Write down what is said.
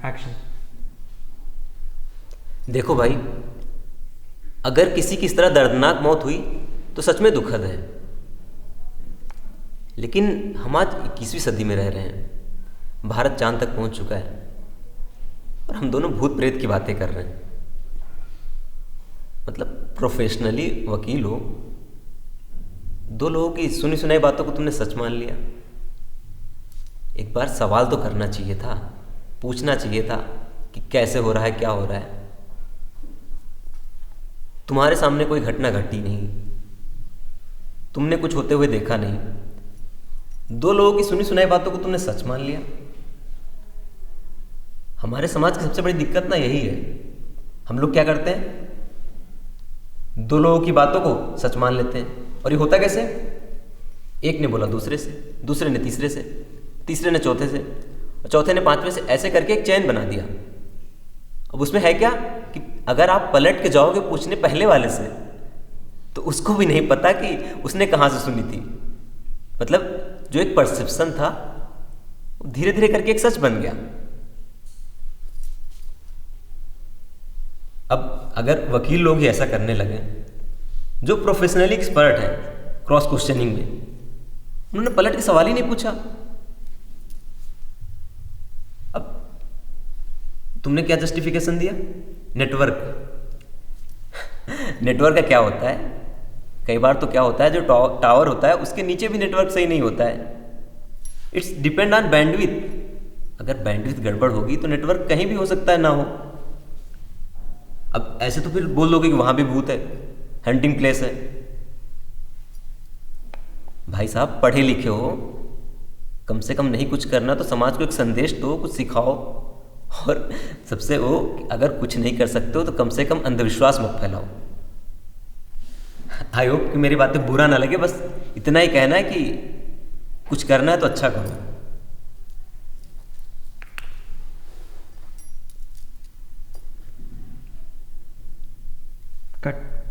Action. देखो भाई, अगर किसी की इस तरह दर्दनाक मौत हुई तो सच में दुखद है। लेकिन हम आज 21वीं सदी में रह रहे हैं। भारत चांद तक पहुंच चुका है और हम दोनों भूत प्रेत की बातें कर रहे हैं। मतलब प्रोफेशनली वकील हो, दो लोगों की सुनी सुनाई बातों को तुमने सच मान लिया। एक बार सवाल तो करना चाहिए था, पूछना चाहिए था कि कैसे हो रहा है, क्या हो रहा है। तुम्हारे सामने कोई घटना घटी नहीं, तुमने कुछ होते हुए देखा नहीं, दो लोगों की सुनी सुनाई बातों को तुमने सच मान लिया। हमारे समाज की सबसे बड़ी दिक्कत ना यही है। हम लोग क्या करते हैं, दो लोगों की बातों को सच मान लेते हैं। और ये होता कैसे? एक ने बोला दूसरे से, दूसरे ने तीसरे से, तीसरे ने चौथे से, और चौथे ने पांचवें से, ऐसे करके एक चेन बना दिया। अब उसमें है क्या कि अगर आप पलट के जाओगे पूछने पहले वाले से, तो उसको भी नहीं पता कि उसने कहां से सुनी थी। मतलब जो एक परसेप्शन था, धीरे धीरे करके एक सच बन गया। अब अगर वकील लोग ही ऐसा करने लगे, जो प्रोफेशनली एक्सपर्ट हैं क्रॉस क्वेश्चनिंग में, उन्होंने पलट के सवाल ही नहीं पूछा। अब तुमने क्या जस्टिफिकेशन दिया? नेटवर्क। नेटवर्क का क्या होता है? कई बार तो क्या होता है, जो टावर होता है उसके नीचे भी नेटवर्क सही नहीं होता है। It's depend on bandwidth. अगर बैंडविड्थ गड़बड़ होगी तो नेटवर्क कहीं भी हो सकता है ना हो। अब ऐसे तो फिर बोल दोगे कि वहां भी भूत है, हंटिंग प्लेस है। भाई साहब, पढ़े लिखे हो, कम से कम नहीं कुछ करना तो समाज को एक संदेश दो, कुछ सिखाओ। और सबसे वो, अगर कुछ नहीं कर सकते हो तो कम से कम अंधविश्वास मत फैलाओ। आई होप कि मेरी बातें बुरा ना लगे, बस इतना ही कहना है कि कुछ करना है तो अच्छा करो। कट।